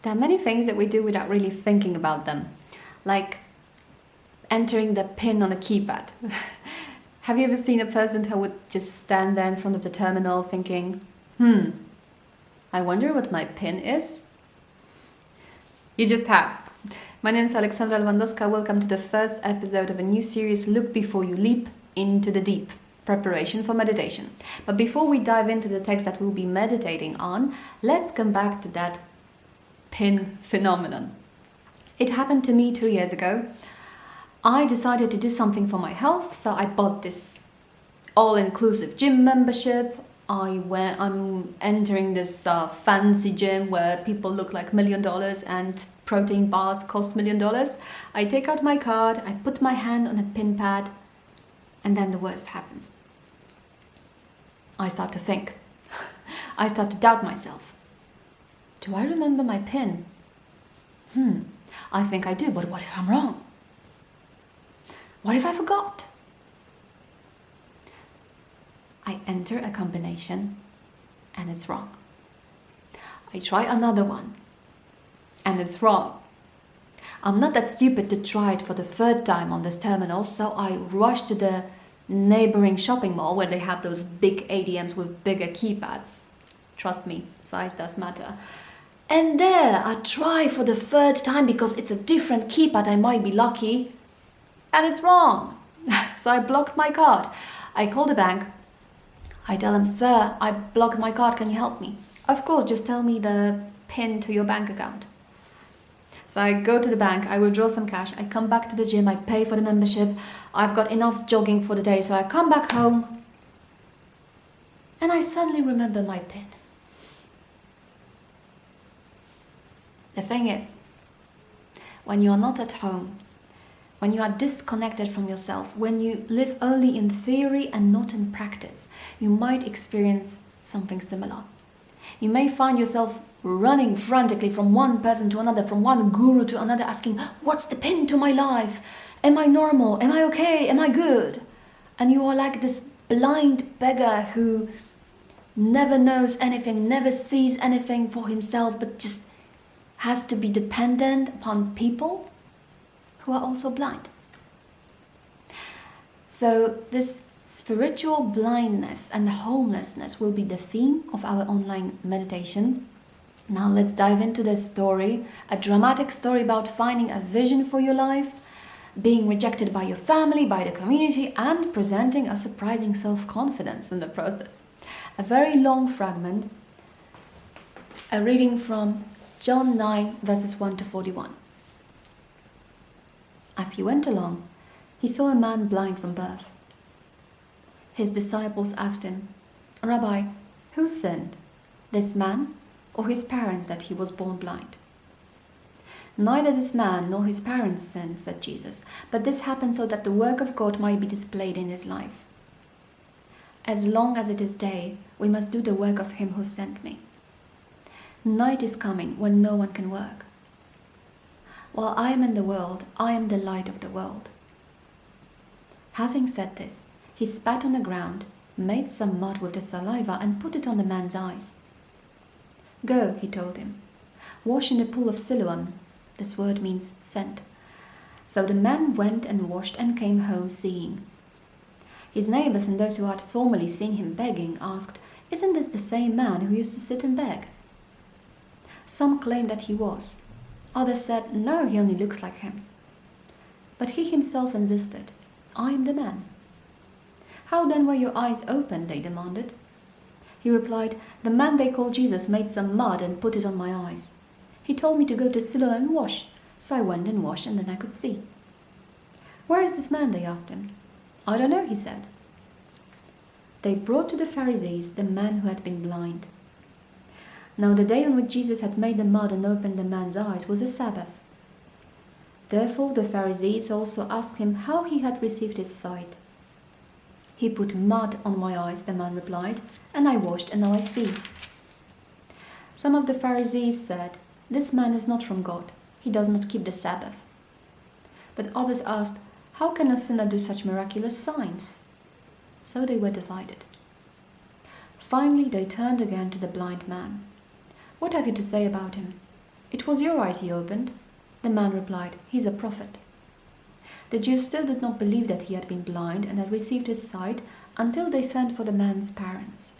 There are many things that we do without really thinking about them, like entering the PIN on a keypad. Have you ever seen a person who would just stand there in front of the terminal thinking, I wonder what my PIN is? You just have. My name is Alexandra Lewandowska. Welcome to the first episode of a new series, Look Before You Leap into the Deep, preparation for meditation. But before we dive into the text that we'll be meditating on, let's come back to that PIN phenomenon. It happened to me 2 years ago. I decided to do something for my health, so I bought this all-inclusive gym membership. I'm entering this fancy gym where people look like $1 million and protein bars cost $1 million. I take out my card, I put my hand on a PIN pad, and then the worst happens. I start to think. I start to doubt myself. Do I remember my PIN? I think I do, but what if I'm wrong? What if I forgot? I enter a combination and it's wrong. I try another one and it's wrong. I'm not that stupid to try it for the third time on this terminal, so I rush to the neighboring shopping mall where they have those big ATMs with bigger keypads. Trust me, size does matter. And there I try for the third time because it's a different keypad, I might be lucky. And it's wrong. So I blocked my card. I call the bank. I tell them, sir, I blocked my card, can you help me? Of course, just tell me the PIN to your bank account. So I go to the bank, I withdraw some cash, I come back to the gym, I pay for the membership, I've got enough jogging for the day, so I come back home and I suddenly remember my PIN. The thing is, when you're not at home, when you are disconnected from yourself, when you live only in theory and not in practice, you might experience something similar. You may find yourself running frantically from one person to another, from one guru to another, asking, what's the PIN to my life? Am I normal? Am I okay? Am I good? And you are like this blind beggar who never knows anything, never sees anything for himself, but just has to be dependent upon people who are also blind. So this spiritual blindness and homelessness will be the theme of our online meditation. Now let's dive into this story, a dramatic story about finding a vision for your life, being rejected by your family, by the community, and presenting a surprising self-confidence in the process. A very long fragment, a reading from John 9, verses 1 to 41. As he went along, he saw a man blind from birth. His disciples asked him, Rabbi, who sinned, this man or his parents, that he was born blind? Neither this man nor his parents sinned, said Jesus, but this happened so that the work of God might be displayed in his life. As long as it is day, we must do the work of him who sent me. Night is coming when no one can work. While I am in the world, I am the light of the world. Having said this, he spat on the ground, made some mud with the saliva, and put it on the man's eyes. Go, he told him, wash in the pool of Siloam. This word means sent. So the man went and washed and came home seeing. His neighbors and those who had formerly seen him begging asked, Isn't this the same man who used to sit and beg? Some claimed that he was. Others said, no, he only looks like him. But he himself insisted, I am the man. How then were your eyes opened, they demanded. He replied, the man they call Jesus made some mud and put it on my eyes. He told me to go to Siloam and wash, so I went and washed and then I could see. Where is this man, they asked him. I don't know, he said. They brought to the Pharisees the man who had been blind. Now the day on which Jesus had made the mud and opened the man's eyes was a Sabbath. Therefore the Pharisees also asked him how he had received his sight. He put mud on my eyes, the man replied, and I washed, and now I see. Some of the Pharisees said, this man is not from God. He does not keep the Sabbath. But others asked, how can a sinner do such miraculous signs? So they were divided. Finally they turned again to the blind man. What have you to say about him? "It was your eyes he opened." The man replied, "He's a prophet." The Jews still did not believe that he had been blind and had received his sight until they sent for the man's parents.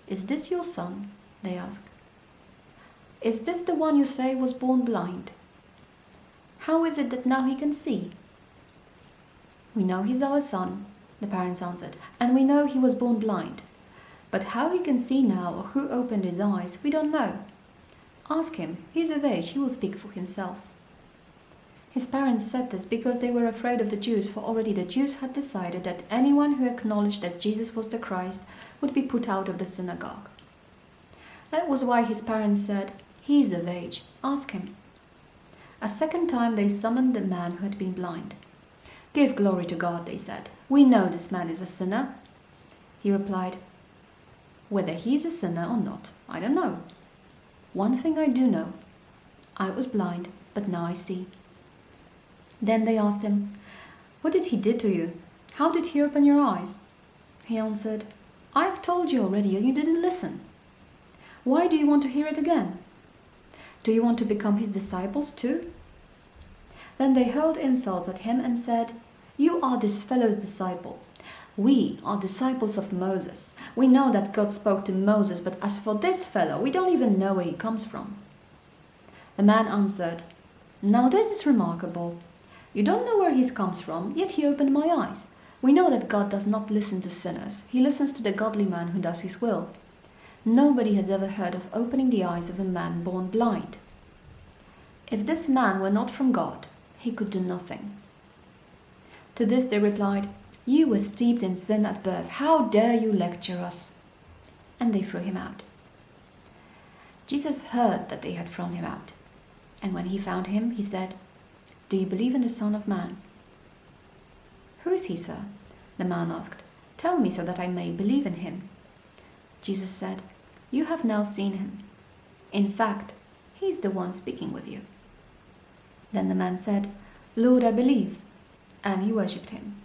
"Is this your son?" they asked. "Is this the one you say was born blind? How is it that now he can see?" "We know he's our son," the parents answered, "and we know he was born blind. But how he can see now or who opened his eyes, we don't know. Ask him, he's of age, he will speak for himself." His parents said this because they were afraid of the Jews, for already the Jews had decided that anyone who acknowledged that Jesus was the Christ would be put out of the synagogue. That was why his parents said, "He is of age, ask him." A second time they summoned the man who had been blind. "Give glory to God," they said. "We know this man is a sinner." He replied, "Whether he is a sinner or not, I don't know. One thing I do know. I was blind, but now I see." Then they asked him, "What did he do to you? How did he open your eyes?" He answered, "I've told you already and you didn't listen. Why do you want to hear it again? Do you want to become his disciples too?" Then they hurled insults at him and said, "You are this fellow's disciple. We are disciples of Moses. We know that God spoke to Moses, but as for this fellow, we don't even know where he comes from." The man answered, "Now this is remarkable. You don't know where he comes from, yet he opened my eyes. We know that God does not listen to sinners. He listens to the godly man who does his will. Nobody has ever heard of opening the eyes of a man born blind. If this man were not from God, he could do nothing." To this they replied, "You were steeped in sin at birth. How dare you lecture us?" And they threw him out. Jesus heard that they had thrown him out. And when he found him, he said, "Do you believe in the Son of Man?" "Who is he, sir?" the man asked. "Tell me so that I may believe in him." Jesus said, "You have now seen him. In fact, he is the one speaking with you." Then the man said, "Lord, I believe," and he worshipped him.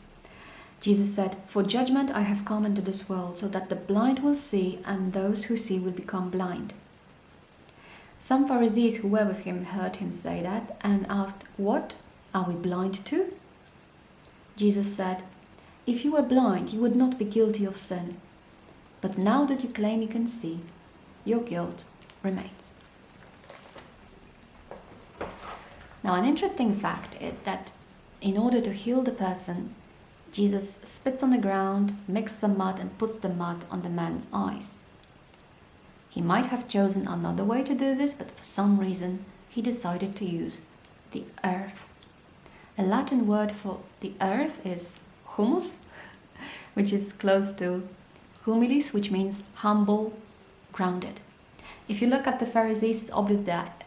Jesus said, "For judgment I have come into this world, so that the blind will see, and those who see will become blind." Some Pharisees who were with him heard him say that and asked, "What? Are we blind too?" Jesus said, "If you were blind, you would not be guilty of sin. But now that you claim you can see, your guilt remains." Now, an interesting fact is that in order to heal the person, Jesus spits on the ground, mixes some mud, and puts the mud on the man's eyes. He might have chosen another way to do this, but for some reason he decided to use the earth. A Latin word for the earth is humus, which is close to humilis, which means humble, grounded. If you look at the Pharisees, it's obvious that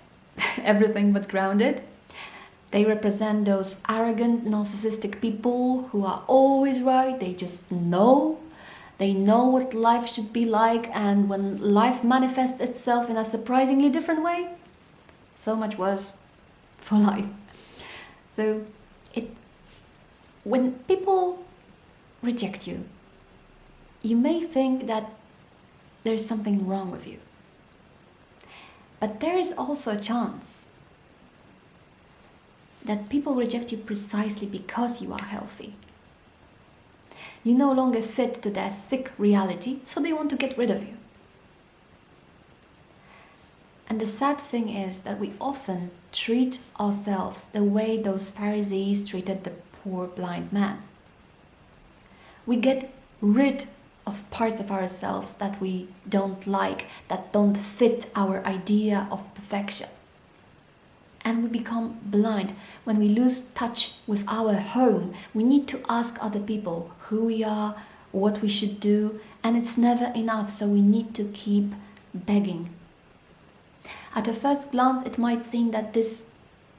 everything but grounded. They represent those arrogant, narcissistic people who are always right. They just know. They know what life should be like, and when life manifests itself in a surprisingly different way, so much worse for life. So when people reject you, you may think that there's something wrong with you. But there is also a chance that people reject you precisely because you are healthy. You no longer fit to their sick reality, so they want to get rid of you. And the sad thing is that we often treat ourselves the way those Pharisees treated the poor blind man. We get rid of parts of ourselves that we don't like, that don't fit our idea of perfection. And we become blind. When we lose touch with our home, we need to ask other people who we are, what we should do, and it's never enough, so we need to keep begging. At a first glance, it might seem that this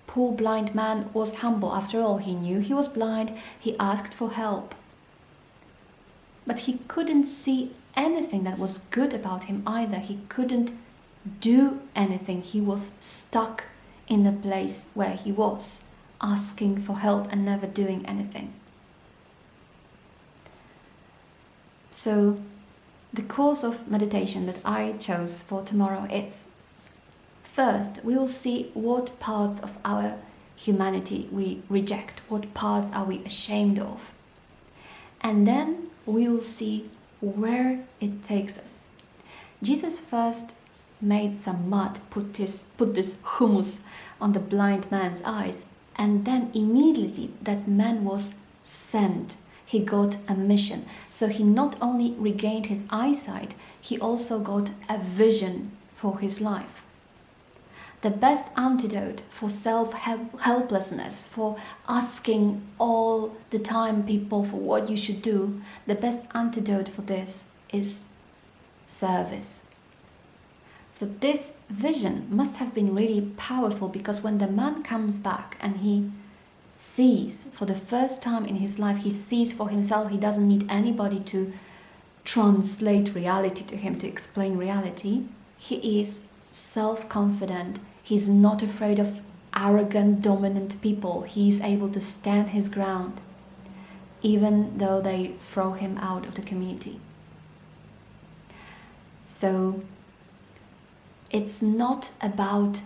poor blind man was humble. After all, he knew he was blind, he asked for help. But he couldn't see anything that was good about him either. He couldn't do anything. He was stuck in the place where he was, asking for help and never doing anything. So the course of meditation that I chose for tomorrow is First, we will see what parts of our humanity we reject, what parts are we ashamed of. And then we will see where it takes us. Jesus first made some mud, put this hummus on the blind man's eyes, and then immediately that man was sent. He got a mission. So he not only regained his eyesight, he also got a vision for his life. The best antidote for self-helplessness, for asking all the time people for what you should do, the best antidote for this is service. So this vision must have been really powerful, because when the man comes back and he sees for the first time in his life, he sees for himself, he doesn't need anybody to translate reality to him, to explain reality. He is self-confident. He's not afraid of arrogant, dominant people. He's able to stand his ground, even though they throw him out of the community. So it's not about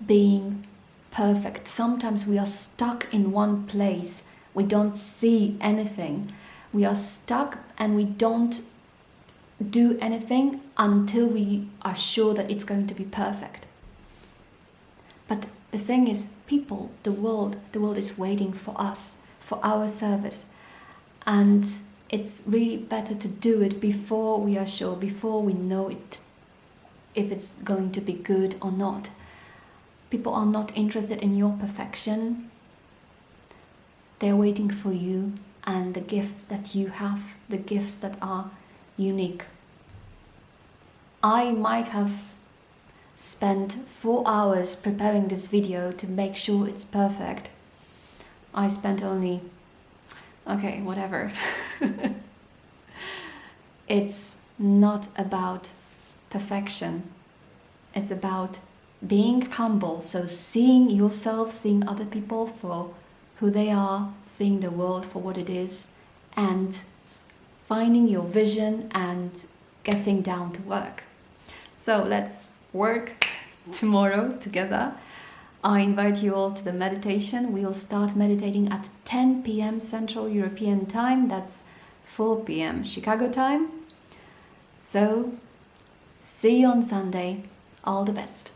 being perfect. Sometimes we are stuck in one place. We don't see anything. We are stuck and we don't do anything until we are sure that it's going to be perfect. But the thing is, people, the world is waiting for us, for our service. And it's really better to do it before we are sure, before we know it, if it's going to be good or not. People are not interested in your perfection. They're waiting for you and the gifts that you have, the gifts that are unique. I might have spent 4 hours preparing this video to make sure it's perfect. I spent only, okay, whatever. It's not about perfection. It's about being humble, so seeing yourself, seeing other people for who they are, seeing the world for what it is, and finding your vision and getting down to work. So let's work tomorrow together. I invite you all to the meditation. We'll start meditating at 10 p.m. Central European Time. That's 4 p.m. Chicago time. So see you on Sunday. All the best.